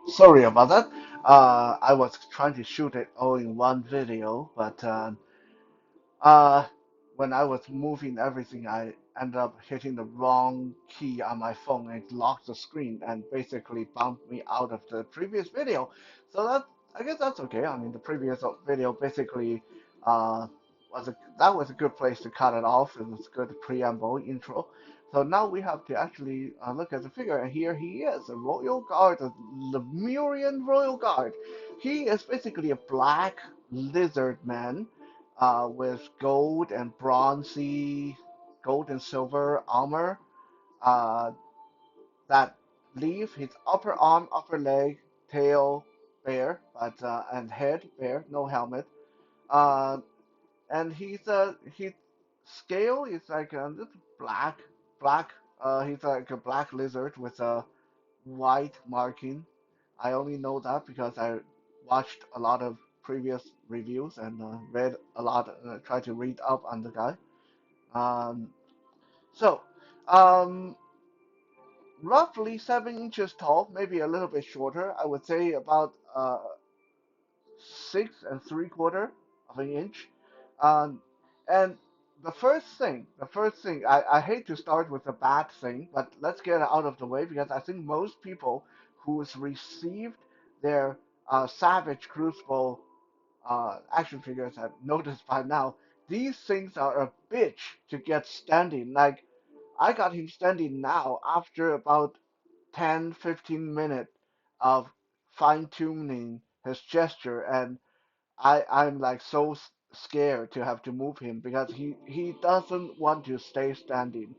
Sorry about that. I was trying to shoot it all in one video, but uh, when I was moving everything, I ended up hitting the wrong key on my phone and it locked the screen and basically bumped me out of the previous video. So I guess that's okay. I mean, the previous video basically uh, that was a good place to cut it off. It was a good preamble intro. So now we have to actually look at the figure, and here he is, a Royal Guard, a Lemurian Royal Guard. He is basically a black lizard man with gold and silver armor uh, that leave his upper arm, upper leg, tail bare, but and head bare, no helmet. Uh, and his scale is like a little black. He's like a black lizard with a white marking. I only know that because I watched a lot of previous reviews and read a lot, tried to read up on the guy. Um, so, um, roughly 7 inches tall, maybe a little bit shorter. I would say about 6 3/4 of an inch. Um, and the first thing, I hate to start with a bad thing, but let's get it out of the way because I think most people who's received their Savage Crucible action figures have noticed by now. These things are a bitch to get standing. Like, I got him standing now after about 10, 15 minutes of fine tuning his gesture, and I'm like so scared to have to move him because he doesn't want to stay standing.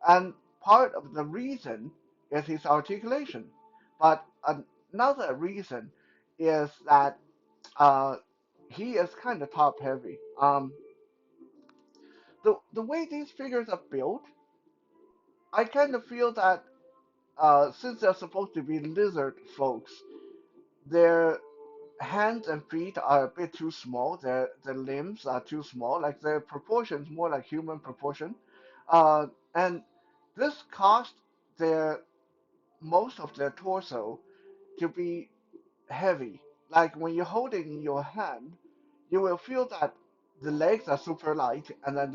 And part of the reason is his articulation. But another reason is that uh, he is kind of top heavy. The way these figures are built, I kind of feel that since they're supposed to be lizard folks, their hands and feet are a bit too small. Their limbs are too small. Like their proportions more like human proportion. And this caused their most of their torso to be heavy. Like when you hold it in your hand, you will feel that the legs are super light, and then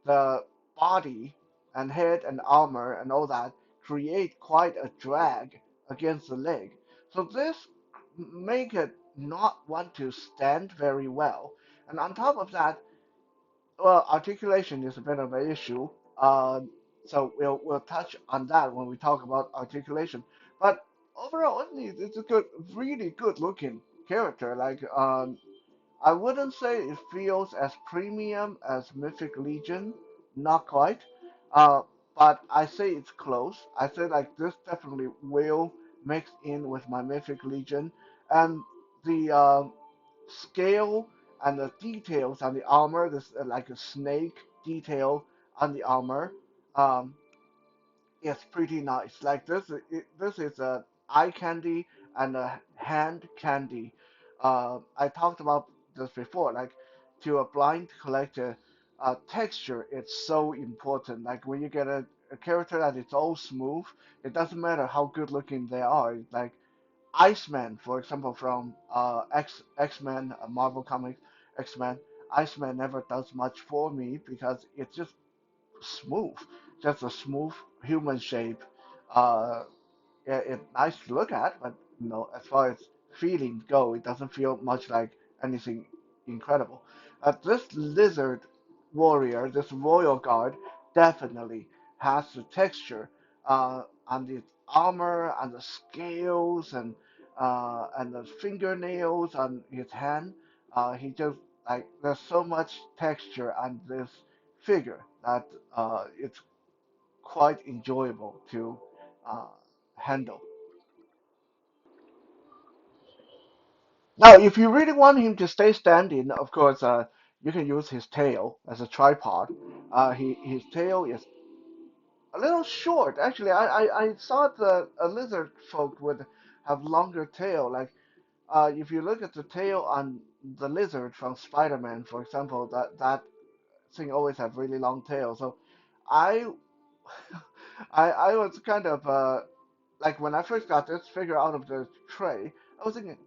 the body and head and armor and all that create quite a drag against the leg. So this make it not want to stand very well. And on top of that, well, articulation is a bit of an issue. So we'll touch on that when we talk about articulation. But overall, it's a good, really good looking character. Like I wouldn't say it feels as premium as Mythic Legion, not quite. Uh, but I say it's close. I say like this definitely will mix in with my Mythic Legion, and the scale and the details on the armor. This like a snake detail on the armor. Um, is pretty nice. Like this is a eye candy and a hand candy. I talked about this before. Like to a blind collector, texture is so important. Like when you get a character that is all smooth, it doesn't matter how good looking they are. Like Iceman, for example, from X-Men, Marvel Comics X-Men. Iceman never does much for me because it's just smooth, just a smooth human shape. Uh, it's nice to look at, but as far as feelings go, it doesn't feel much like anything incredible. This lizard warrior, this royal guard, definitely has the texture on the armor and the scales and the fingernails on his hand. He just like there's so much texture on this figure that it's quite enjoyable to uh, handle. Now, if you really want him to stay standing, of course, you can use his tail as a tripod. His tail is a little short. Actually, I thought that a lizard folk would have longer tail. Like, if you look at the tail on the lizard from Spider-Man, for example, that thing always have really long tail. So I I was kind of like when I first got this figure out of the tray, I was thinking,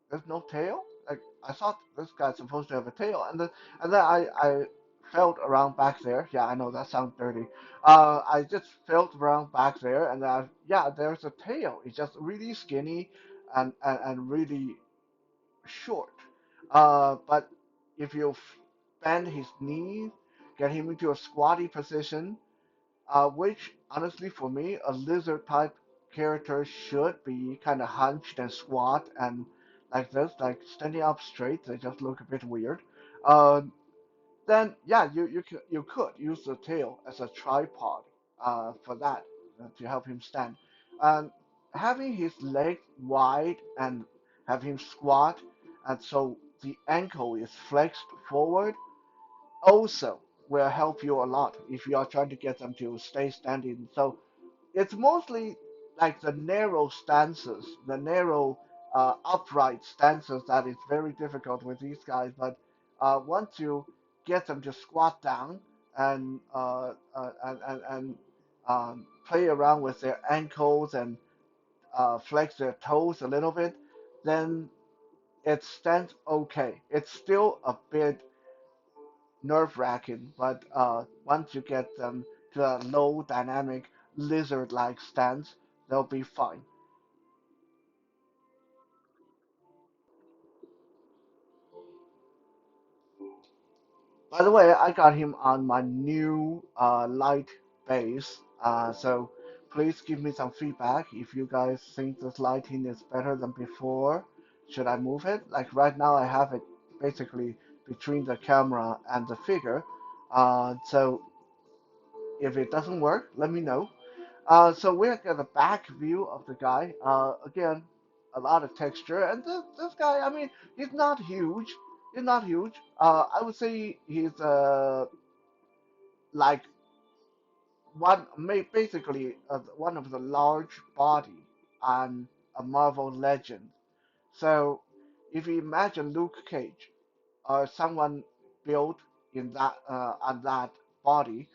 there's no tail. Like I thought this guy's supposed to have a tail, and then I felt around back there. Yeah, I know that sounds dirty. I just felt around back there, and yeah, there's a tail. It's just really skinny and really short. But if you bend his knees, get him into a squatty position, which honestly for me, a lizard type character should be kind of hunched and squat and like this, like standing up straight. They just look a bit weird. Uh, then yeah, you could use the tail as a tripod for that to help him stand. And having his legs wide and have him squat, and so the ankle is flexed forward, also will help you a lot if you are trying to get them to stay standing. So it's mostly like the narrow stances, the narrow upright stances that is very difficult with these guys. But once you get them to squat down and play around with their ankles and flex their toes a little bit, then it stands okay. It's still a bit nerve-wracking, but once you get them to a low dynamic lizard-like stance, they'll be fine. By the way, I got him on my new light base, so please give me some feedback if you guys think this lighting is better than before. Should I move it? Like right now, I have it basically between the camera and the figure. So if it doesn't work, let me know. So we're got a back view of the guy. Again, a lot of texture, and this guy, I mean, he's not huge. He's not huge. I would say he's like basically one of the large body and a Marvel legend. So if you imagine Luke Cage or someone built in that on that body,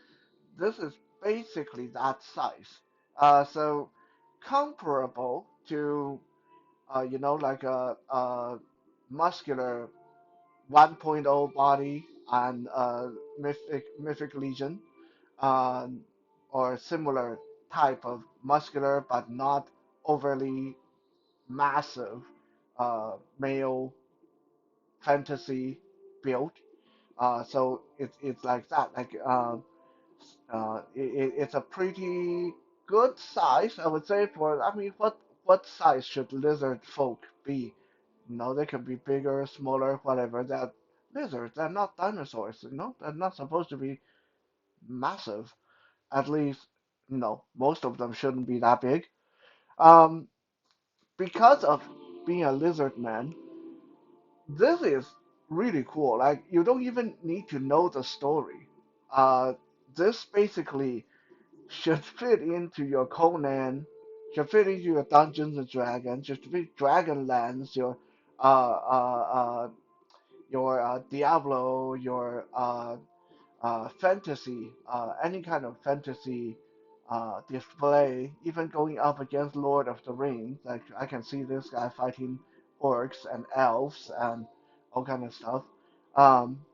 this is basically that size. So comparable to like a muscular 1.0 body and mythic legion, um, or similar type of muscular but not overly massive male fantasy build. So it's like that. Like it's a pretty good size, I would say. For I mean, what size should lizard folk be? They can be bigger, smaller, whatever. They're lizards. They're not dinosaurs. They're not supposed to be massive. At least, most of them shouldn't be that big. Um, because of being a lizard man, this is really cool. Like you don't even need to know the story. Uh, this basically should fit into your Conan, should fit into your Dungeons and Dragons, should fit Dragonlance, your Diablo, your fantasy, any kind of fantasy display, even going up against Lord of the Rings. Like I can see this guy fighting orcs and elves and all kind of stuff. Um,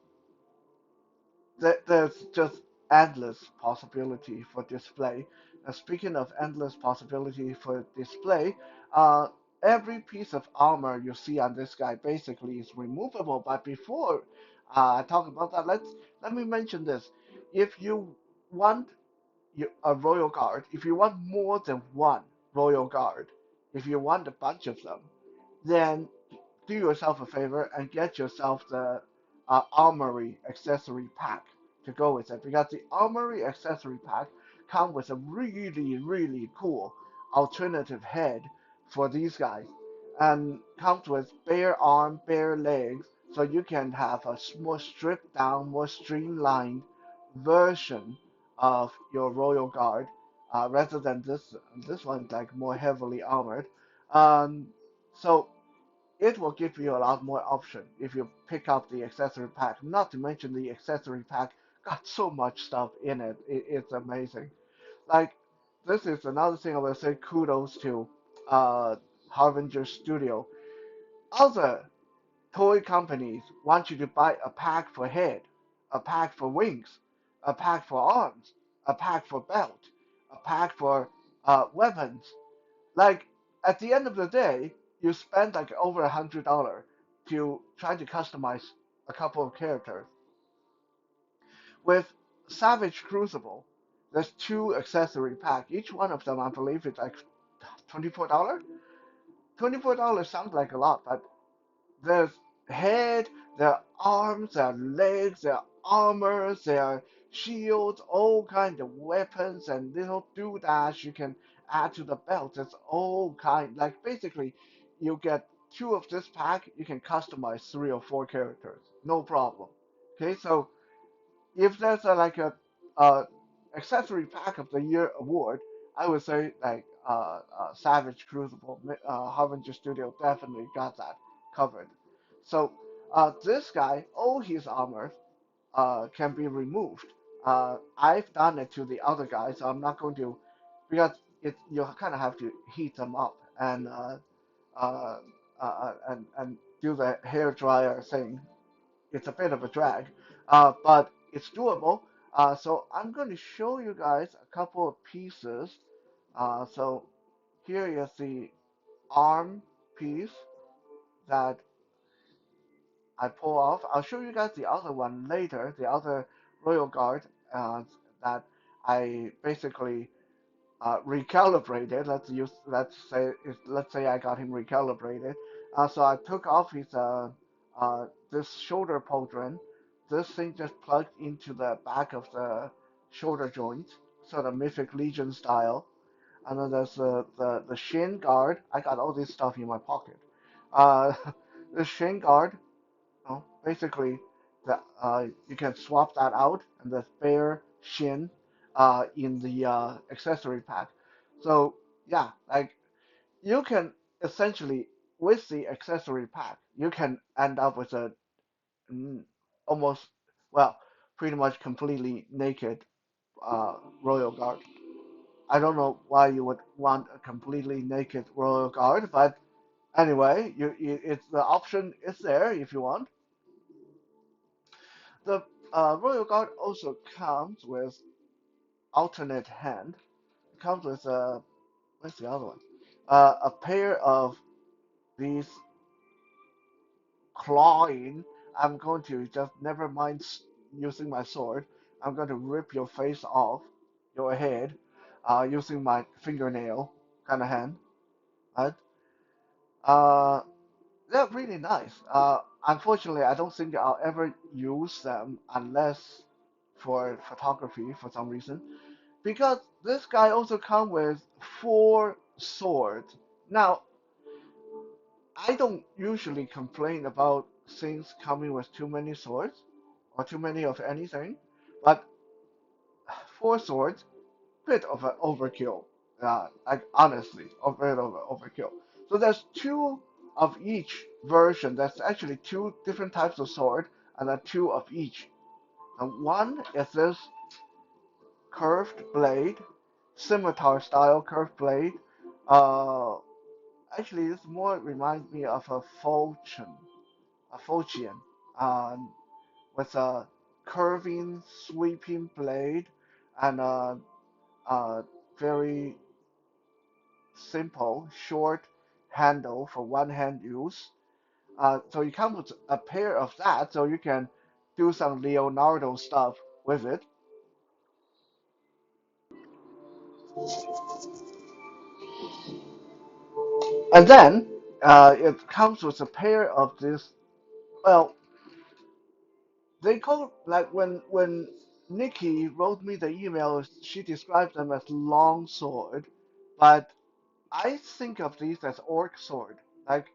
there's just endless possibility for display. Speaking of endless possibility for display, uh, every piece of armor you see on this guy basically is removable. But before I talk about that, let me mention this. If you want a royal guard, if you want more than one royal guard, if you want a bunch of them, then do yourself a favor and get yourself the armory accessory pack to go with it, because the armory accessory pack come with a really cool alternative head for these guys, and comes with bare arm, bare legs, so you can have a more stripped down, more streamlined version of your royal guard, rather than this one like more heavily armored. So it will give you a lot more option if you pick up the accessory pack. Not to mention the accessory pack got so much stuff in it. It's amazing. Like this is another thing I will say kudos to uh, Harbinger Studio. Other toy companies want you to buy a pack for head, a pack for wings, a pack for arms, a pack for belt, a pack for weapons. Like at the end of the day, you spend like over $100 to try to customize a couple of characters. With Savage Crucible, there's two accessory pack. Each one of them, I believe, is like $24. $24 sounds like a lot, but there's head, there are arms, there are legs, there are armors, there are shields, all kind of weapons and little doodads you can add to the belt. It's all kind, like basically, you get two of this pack, you can customize three or four characters, no problem. Okay, so if there's like a accessory pack of the year award, I would say like Savage Crucible, Harbinger Studio definitely got that covered. So this guy, all his armor can be removed. I've done it to the other guys, so I'm not going to because you kind of have to heat them up uh, and do the hair dryer thing. It's a bit of a drag, but it's doable. So I'm going to show you guys a couple of pieces. So here is the arm piece that I pull off. I'll show you guys the other one later, the other Royal Guard that I basically recalibrated. Let's say I got him recalibrated. So I took off his this shoulder pauldron. This thing just plugged into the back of the shoulder joint, sort of Mythic Legion style. And then there's the shin guard. I got all this stuff in my pocket. Uh, the shin guard, basically, you can swap that out and the spare shin in the accessory pack. So yeah, like you can essentially with the accessory pack, you can end up with a mm, almost well, pretty much completely naked royal guard. I don't know why you would want a completely naked royal guard, but anyway, it's the option is there if you want. The Royal Guard also comes with alternate hand. It comes with what's the other one? A pair of these clawing. I'm going to just never mind using my sword. I'm going to rip your face off, your head, using my fingernail kind of hand. Right? Uh, they're really nice. Unfortunately, I don't think I'll ever use them unless for photography for some reason. Because this guy also comes with four swords. Now, I don't usually complain about things coming with too many swords or too many of anything, but four swords, bit of an overkill. Like honestly, a bit of an overkill. So there's two of each version. There's actually two different types of sword, and then two of each. And one is this curved blade, scimitar style curved blade. Uh, Actually, this more reminds me of a falchion, with a curving, sweeping blade and a very simple, short handle for one-hand use. So you come with a pair of that, so you can do some Leonardo stuff with it. And then it comes with a pair of this. Well, they call like when Nikki wrote me the email, she described them as long sword, but I think of these as orc sword. Like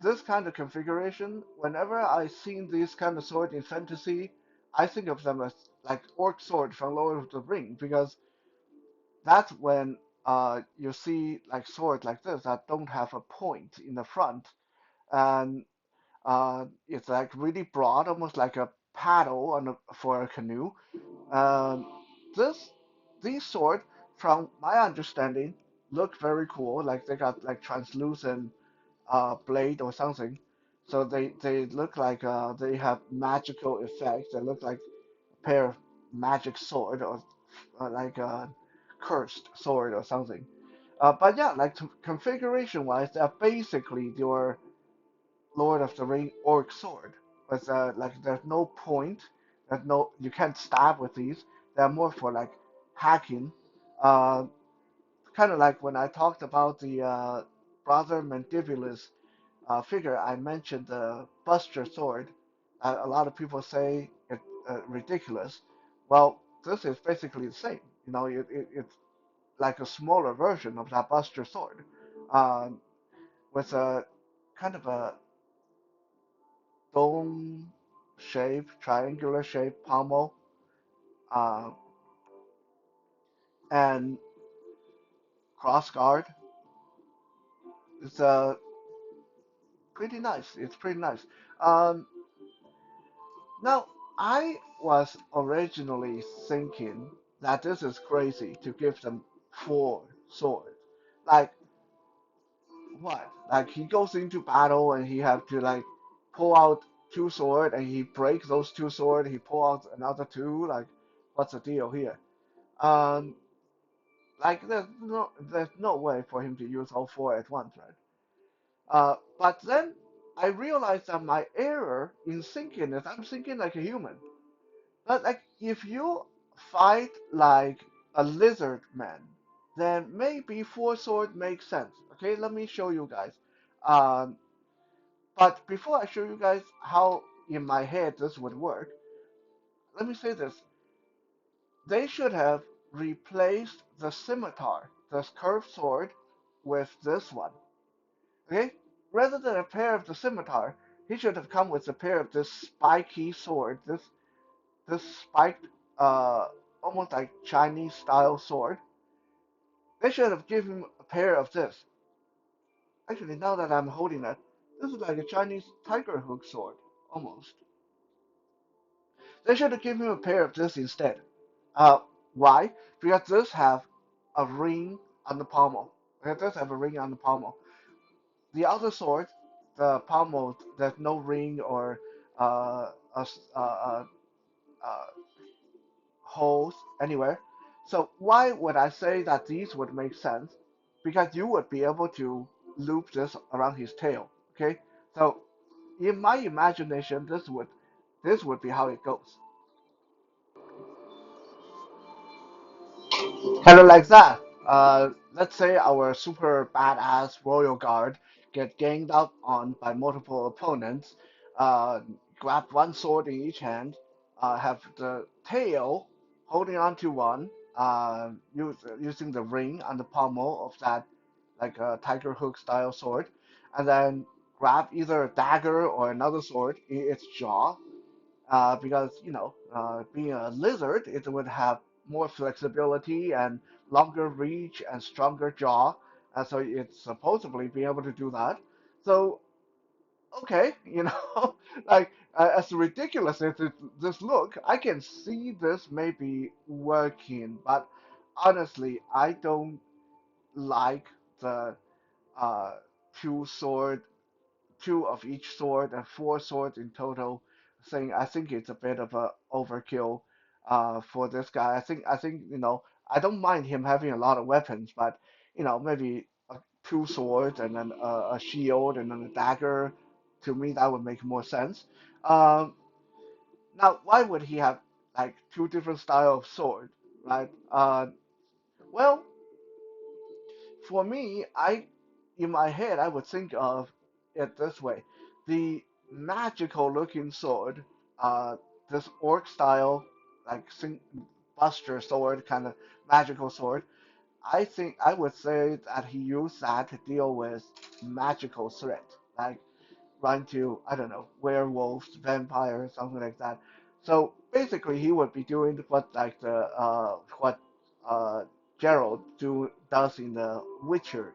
this kind of configuration, whenever I seen this kind of sword in fantasy, I think of them as like orc sword from Lord of the Ring because that's when you see like swords like this that don't have a point in the front and it's like really broad, almost like a paddle for a canoe. Um, this these swords from my understanding, look very cool. Like they got like translucent blade or something. So they look like they have magical effects. They look like a pair of magic sword or like a cursed sword or something. But yeah, like configuration wise, they're basically your Lord of the Ring orc sword. With like there's no point. There's no you can't stab with these. They're more for like hacking. Uh, Kind of like when I talked about the brother Mandibulus figure, I mentioned the Buster sword. A lot of people say it's ridiculous. Well, this is basically the same. You know, it's like a smaller version of that Buster sword, um, with a kind of a dome shape, triangular shape pommel, uh, and cross guard. It's pretty nice. It's pretty nice. Um, Now, I was originally thinking that this is crazy to give them four swords. Like, what? Like, he goes into battle and he have to, like, pull out two swords and he breaks those two swords, he pull out another two. Like, what's the deal here? Um, like, there's no way for him to use all four at once, right? But then I realized that my error in thinking is I'm thinking like a human. But like if you fight like a lizard man, then maybe four sword makes sense. Okay, let me show you guys. Um, but before I show you guys how in my head this would work, let me say this. They should have replaced the scimitar, the curved sword, with this one. Okay? Rather than a pair of the scimitar, he should have come with a pair of this spiky sword, this spiked, almost like Chinese style sword. They should have given him a pair of this. Actually, now that I'm holding it, this is like a Chinese tiger hook sword, almost. They should have given him a pair of this instead. Uh, why? Because this have a ring on the pommel. Because this have a ring on the pommel. The other sword, the pommel, there's no ring or a holes anywhere. So why would I say that these would make sense? Because you would be able to loop this around his tail. Okay, so in my imagination, this would be how it goes. Kind of like that. Let's say our super badass royal guard get ganged up on by multiple opponents. Uh, Grab one sword in each hand. Have the tail holding on to one. Using the ring on the pommel of that, like a tiger hook style sword, and then grab either a dagger or another sword in its jaw, because being a lizard, it would have more flexibility and longer reach and stronger jaw, and so it's supposedly be able to do that. So okay, like as ridiculous as this look, I can see this maybe working, but honestly, I don't like the uh, two sword two of each sword and four swords in total thing. I think it's a bit of a overkill for this guy. I think I don't mind him having a lot of weapons, but maybe two swords and then a shield and then a dagger. To me, that would make more sense. Um, Now, why would he have like two different style of sword, right? Well, for me, in my head, I would think of it this way: the magical looking sword, uh, this orc style, like buster sword, kind of magical sword. I think I would say that he used that to deal with magical threat, like run to, I don't know, werewolves, vampires, something like that. So basically, he would be doing what uh, Gerald does in the Witcher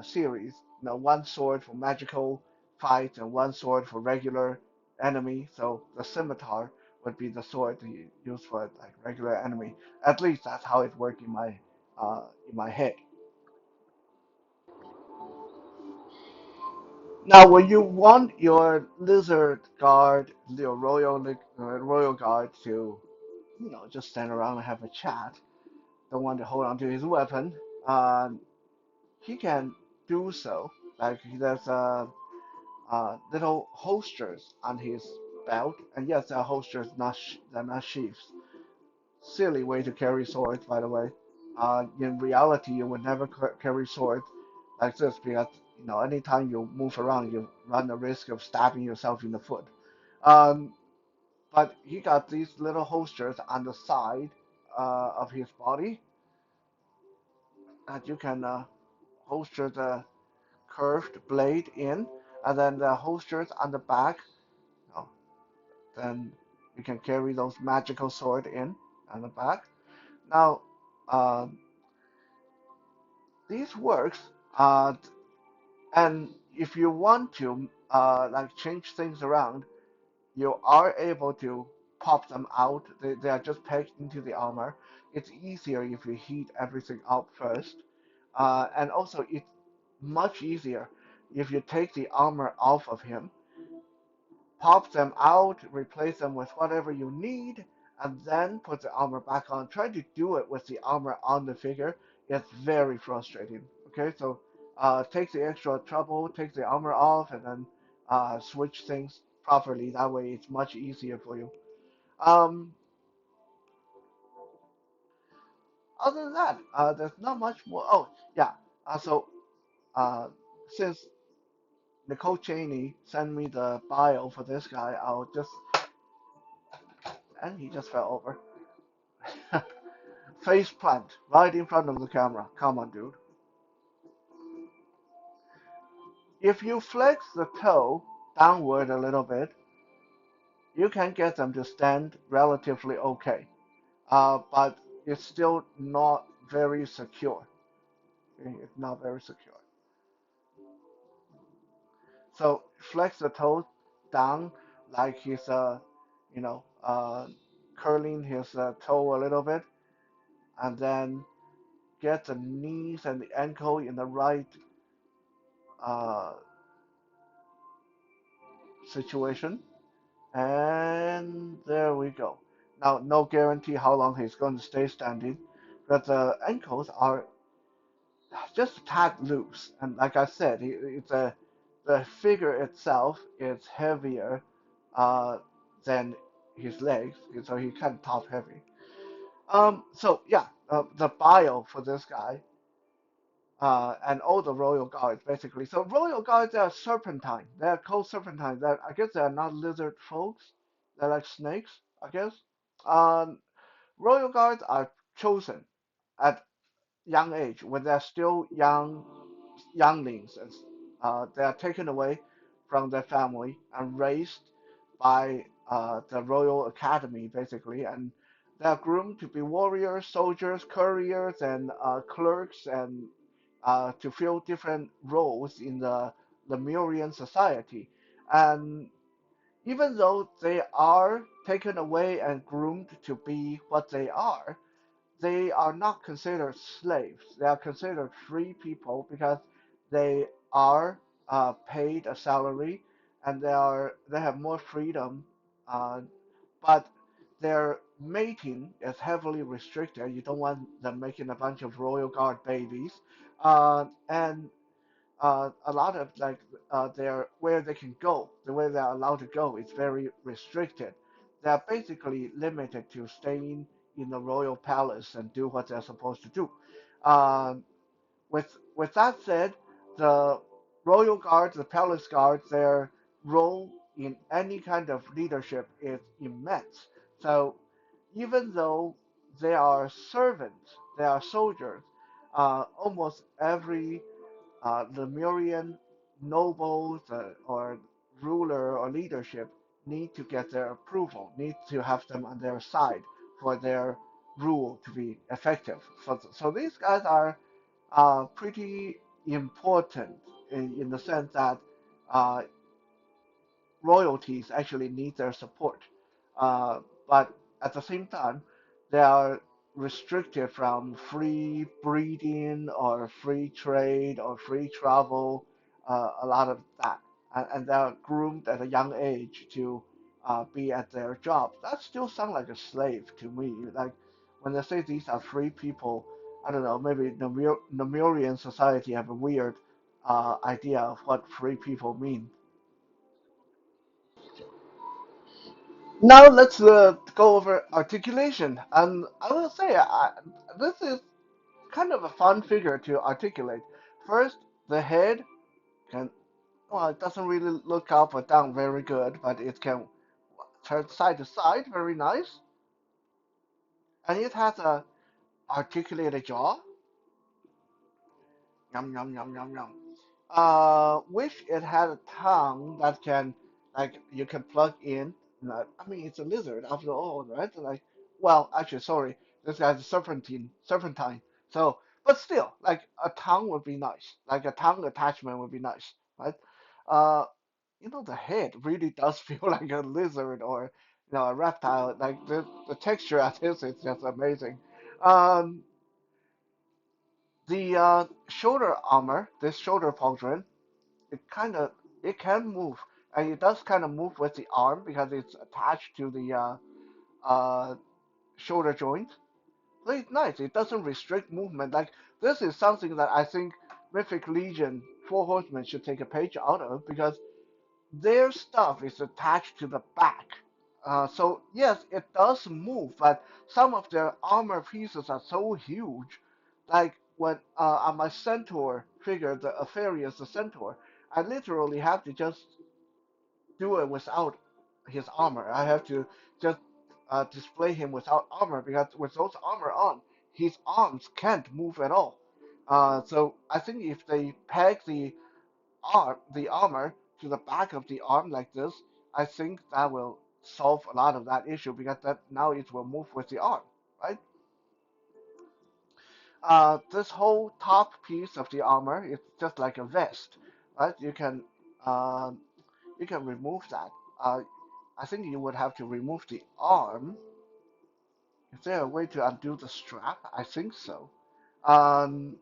series. One sword for magical fight and one sword for regular enemy. So the scimitar would be the sword he used for like regular enemy. At least that's how it worked in my in my head. Now, when you want your lizard guard, your royal guard to, just stand around and have a chat, don't want to hold on to his weapon, he can do so. Like there's little holsters on his belt, and yes, they're holsters, they're not sheaths. Silly way to carry swords, by the way. In reality, you would never carry swords like this because anytime you move around, you run the risk of stabbing yourself in the foot. Um, but he got these little holsters on the side of his body that you can holster the curved blade in, and then the holsters on the back. Oh, then you can carry those magical sword in on the back. Now, um, these works, and if you want to like change things around, you are able to pop them out. They are just pegged into the armor. It's easier if you heat everything up first, and also it's much easier if you take the armor off of him, pop them out, replace them with whatever you need, and then put the armor back on. Try to do it with the armor on the figure. It's very frustrating. Okay, so take the extra trouble, take the armor off, and then switch things properly. That way, it's much easier for you. Um, Other than that, there's not much more. Oh, yeah. So uh, since Nicole Cheney sent me the bio for this guy, I'll just and he just fell over. Face plant right in front of the camera. Come on, dude. If you flex the toe downward a little bit, you can get them to stand relatively okay. But it's still not very secure. Okay? It's not very secure. So flex the toe down like he's you know, curling his toe a little bit, and then get the knees and the ankle in the right uh, situation. And there we go. Now, no guarantee how long he's going to stay standing, but the ankles are just a tad loose. And like I said, the figure itself is heavier uh, than his legs, so he kind of top heavy. So yeah, the bio for this guy and all the royal guards basically. So royal guards are serpentine. They're called serpentine. I guess they're not lizard folks. They're like snakes, I guess. Um, Royal guards are chosen at young age when they're still younglings. They are taken away from their family and raised by the Royal Academy, basically, and they're groomed to be warriors, soldiers, couriers, and clerks, and to fill different roles in the Lemurian society. And even though they are taken away and groomed to be what they are not considered slaves. They are considered free people because they are paid a salary and they have more freedom. Uh, but their mating is heavily restricted. You don't want them making a bunch of royal guard babies, and a lot of like their where they can go, the way they're allowed to go is very restricted. They're basically limited to staying in the royal palace and do what they're supposed to do. Um, with that said, the royal guards, the palace guards, their role in any kind of leadership is immense. So even though they are servants, they are soldiers, almost every Lemurian nobles or ruler or leadership need to get their approval, need to have them on their side for their rule to be effective. So these guys are pretty important in the sense that uh, royalties actually need their support. But at the same time, they are restricted from free breeding or free trade or free travel, a lot of that, and they're groomed at a young age to be at their jobs. That still sounds like a slave to me. Like when they say these are free people, I don't know, maybe Lemurian society have a weird idea of what free people mean. Now let's go over articulation, and I will say this is kind of a fun figure to articulate. First, the head can, well, it doesn't really look up or down very good, but it can turn side to side, very nice. And it has a articulated jaw, yum yum yum yum yum. Wish it had a tongue that can, like, you can plug in. I mean, it's a lizard after all, right? Like, well, actually, sorry, this guy's a serpentine. So, but still, like a tongue would be nice. Like a tongue attachment would be nice, right? Uh, the head really does feel like a lizard or a reptile. Like the texture of this is just amazing. Um, the shoulder armor, this shoulder pauldron, it kind of it can move, and it does kind of move with the arm because it's attached to the uh, shoulder joint. So it's nice. It doesn't restrict movement. Like this is something that I think Mythic Legion Four Horsemen should take a page out of because their stuff is attached to the back. So yes, it does move, but some of their armor pieces are so huge. Like when on my centaur figure, the Apharius the centaur, I literally have to just do it without his armor. I have to just display him without armor because with those armor on, his arms can't move at all. So I think if they peg the armor to the back of the arm like this, I think that will solve a lot of that issue because that now it will move with the arm, right? This whole top piece of the armor is just like a vest, right? Uh, you can remove that. I think you would have to remove the arm. Is there a way to undo the strap? I think so. Um,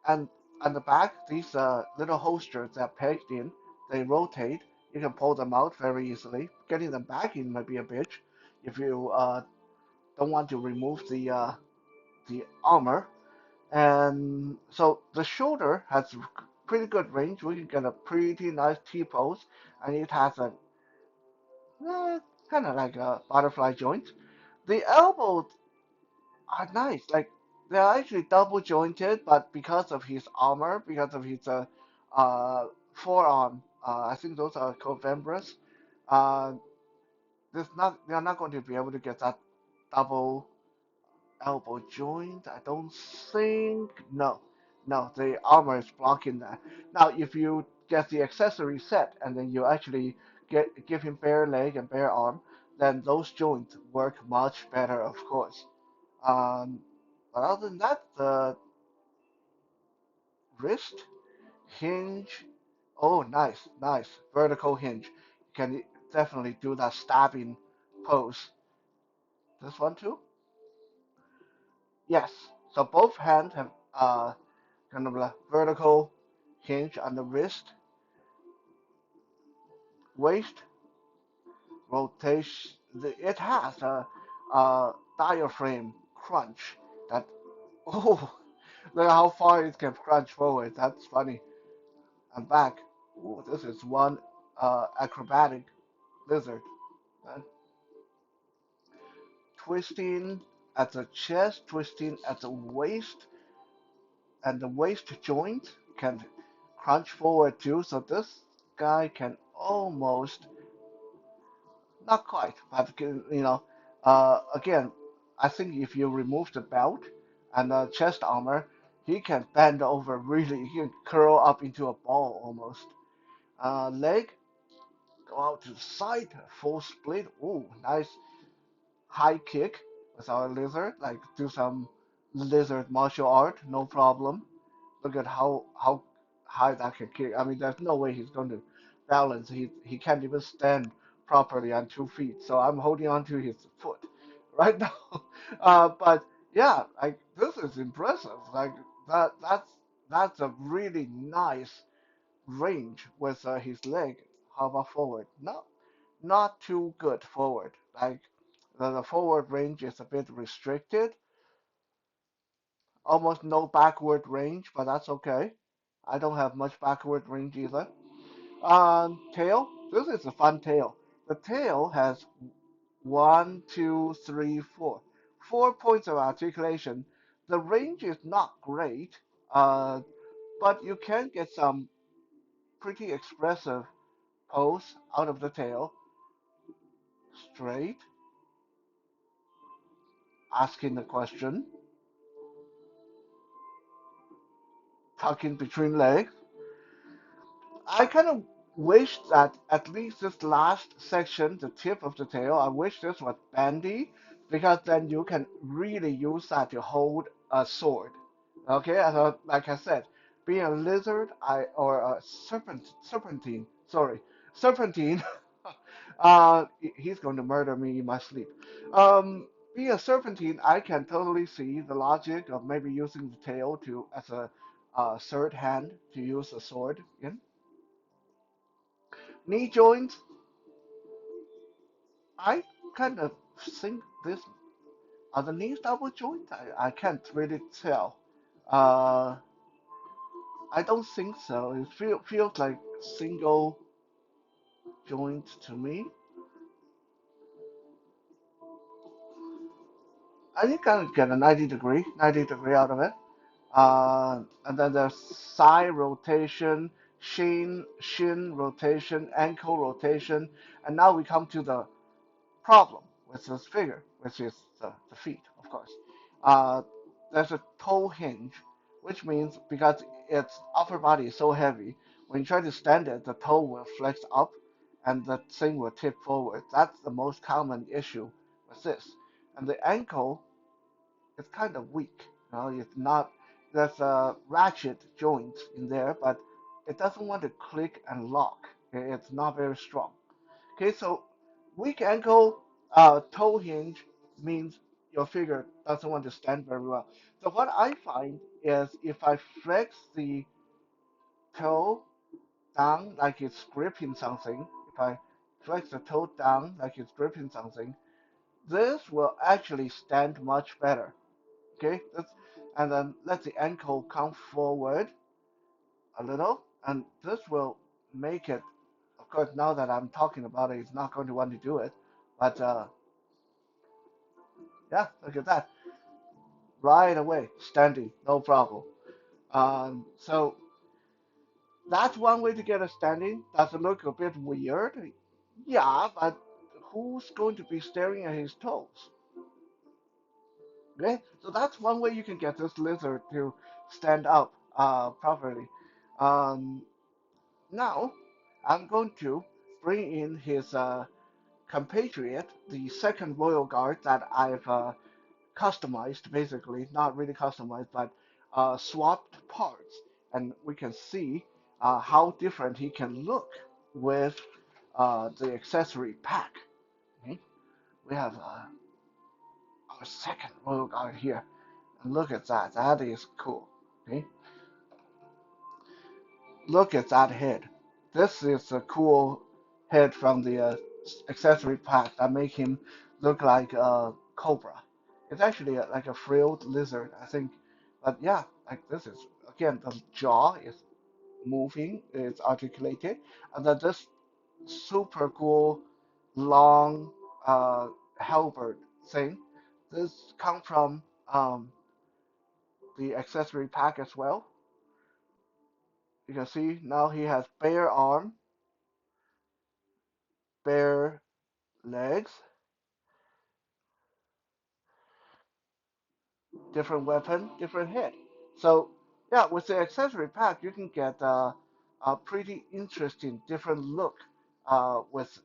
and on the back, these little holsters that are pegged in, they rotate. You can pull them out very easily. Getting them back in might be a bitch if you don't want to remove the armor. And so the shoulder has pretty good range. We can get a pretty nice T-pose, and it has a kind of like a butterfly joint. The elbows are nice. Like they're actually double jointed, but because of his armor, because of his uh forearm, I think those are called vembras. Uh, they're not going to be able to get that double elbow joint. I don't think. No, no, the armor is blocking that. Now, if you get the accessory set and then you actually give him bare leg and bare arm, then those joints work much better, of course. Um, but other than that, the wrist hinge, oh, nice, nice. Vertical hinge. You can definitely do that stabbing pose. This one too? Yes. So both hands have kind of a vertical hinge on the wrist, waist, rotation. It has a diaphragm crunch that, oh, look how far it can crunch forward. That's funny. And back. Ooh, this is one acrobatic lizard. Uh, Twisting at the chest, twisting at the waist, and the waist joint can crunch forward too. So this guy can almost, not quite, but again, I think if you remove the belt and the chest armor, he can bend over really. He can curl up into a ball almost. Leg, go out to the side, full split. Ooh, nice high kick with our lizard, like do some lizard martial art, no problem. Look at how high that can kick. I mean, there's no way he's going to balance. He can't even stand properly on 2 feet. So I'm holding on to his foot right now. But Yeah, like this is impressive. Like that's a really nice range with his leg. How about forward? No, not too good forward. Like the forward range is a bit restricted, almost no backward range, but that's okay. I don't have much backward range either. Tail. This is a fun tail. The tail has one, two, three, four. 4 points of articulation. The range is not great, uh, but you can get some pretty expressive pose out of the tail. Straight, asking the question, tucking between legs. I kind of wish that at least this last section, the tip of the tail, I wish this was bendy because then you can really use that to hold a sword. Okay, so like I said, being a lizard, or a serpentine, sorry, serpentine. He's going to murder me in my sleep. Um, being a serpentine, I can totally see the logic of maybe using the tail to as a third hand to use a sword in. Knee joint, I kind of think this are the knees double joint. I can't really tell. Uh, I don't think so. It feels like single joint to me. I think I can get a 90 degree out of it. And then there's thigh rotation, shin rotation, ankle rotation, and now we come to the problem with this figure, which is the feet, of course. Uh, there's a toe hinge, which means because its upper body is so heavy, when you try to stand it, the toe will flex up and the thing will tip forward. That's the most common issue with this. And the ankle is kind of weak. You know, it's not, there's a ratchet joint in there, but it doesn't want to click and lock. It's not very strong. Okay, so weak ankle toe hinge means your figure doesn't want to stand very well. So what I find is if I flex the toe down like it's gripping something, if I flex the toe down like it's gripping something, this will actually stand much better. Okay, and then let the ankle come forward a little, and this will make it. Of course, now that I'm talking about it, it's not going to want to do it, but yeah, look at that. Right away, standing, no problem. So that's one way to get a standing. Does it look a bit weird? Yeah, but who's going to be staring at his toes? Okay, so that's one way you can get this lizard to stand up properly. Um, Now, I'm going to bring in his compatriot, the second Royal Guard that I've customized, basically, not really customized, but swapped parts. And we can see how different he can look with the accessory pack. Okay? We have our second Royal Guard here. And look at that. That is cool. Okay? Look at that head. This is a cool head from the accessory pack that make him look like a cobra. It's actually like a frilled lizard, I think. But yeah, like this is again the jaw is moving, it's articulated, and then this super cool long halberd thing. This come from the accessory pack as well. You can see now he has bare arm, bare legs, different weapon, different head. So yeah, with the accessory pack, you can get a pretty interesting different look with,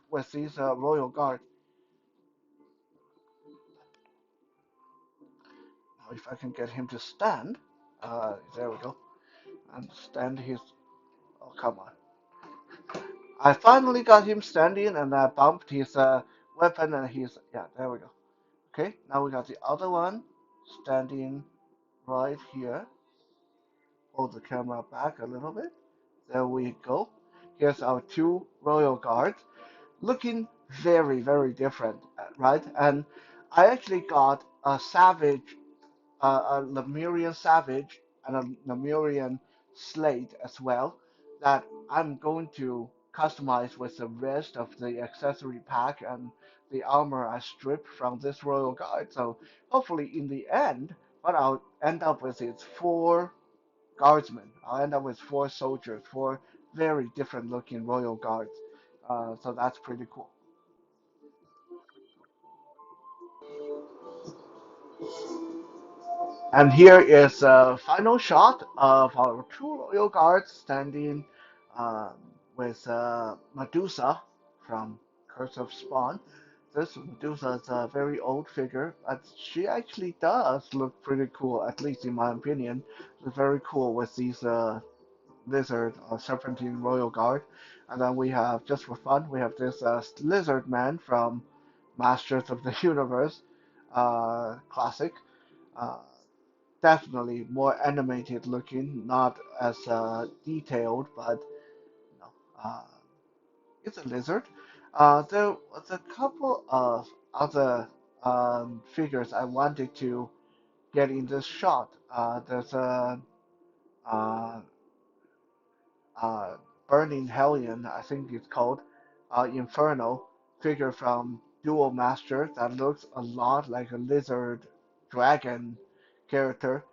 with these royal guard. Now, if I can get him to stand, there we go, and stand his. Oh come on! I finally got him standing, and I bumped his weapon, and he's yeah. There we go. Okay, now we got the other one. standing right here. Hold the camera back a little bit. There we go. Here's our two royal guards, looking very, very different, right? And I actually got a savage, a Lemurian savage, and a Lemurian slate as well that I'm going to customize with the rest of the accessory pack and the armor I stripped from this royal guard. So hopefully, in the end, what I'll end up with is four guardsmen. I'll end up with four soldiers, four very different looking royal guards. So that's pretty cool. And here is a final shot of our two royal guards standing um, with Medusa from Curse of Spawn. This Medusa is a very old figure, but she actually does look pretty cool, at least in my opinion. It's very cool with these lizard or serpentine royal guard. And then we have, just for fun, we have this lizard man from Masters of the Universe classic. Uh, Definitely more animated looking, not as detailed, but you know, uh, it's a lizard. There was a couple of other figures I wanted to get in this shot. There's a uh, uh, Burning Hellion, I think it's called, Inferno figure from Duel Master that looks a lot like a lizard dragon character.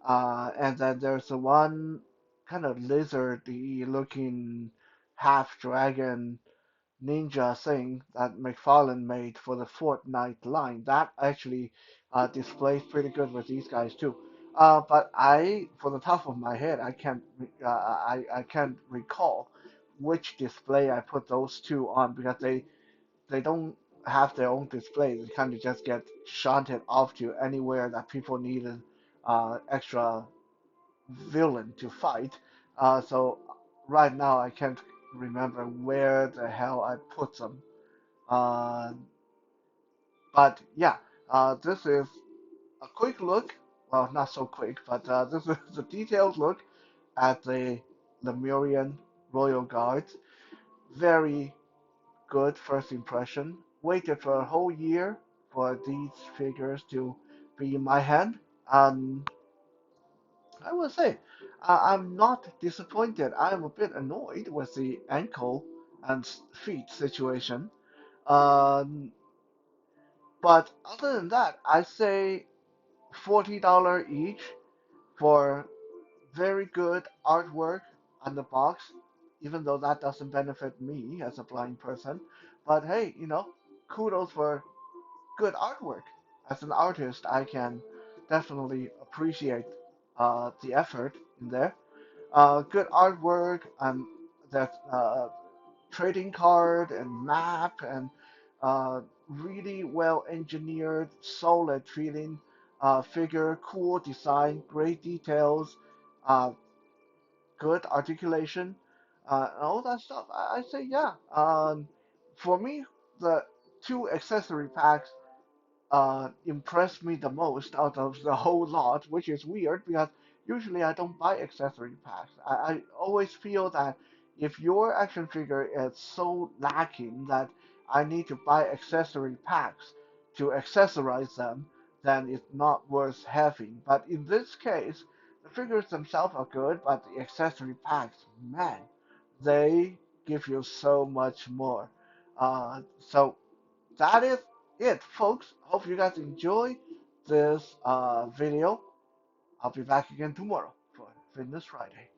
And then there's a one kind of lizardy looking half dragon ninja thing that McFarlane made for the Fortnite line. That actually displays pretty good with these guys too. But for the top of my head, I can't recall which display I put those two on because they don't have their own display. They kind of just get shunted off to anywhere that people need an extra villain to fight. So right now I can't remember where the hell I put them. Uh, but yeah, this is a quick look. Well, not so quick, but this is a detailed look at the Lemurian Royal Guards. Very good first impression. Waited for a whole year for these figures to be in my hand. I will say, I'm not disappointed. I'm a bit annoyed with the ankle and feet situation. Um, but other than that, I say $40 each for very good artwork on the box, even though that doesn't benefit me as a blind person. But hey, kudos for good artwork. As an artist, I can definitely appreciate the effort in there. Good artwork and that trading card and map and really well engineered, solid feeling figure, cool design, great details, uh, good articulation, all that stuff. I say yeah. For me, the two accessory packs impressed me the most out of the whole lot, which is weird because usually I don't buy accessory packs. I always feel that if your action figure is so lacking that I need to buy accessory packs to accessorize them, then it's not worth having. But in this case, the figures themselves are good, but the accessory packs, man, they give you so much more. So that is it, folks. Hope you guys enjoy this video. I'll be back again tomorrow for Fitness Friday.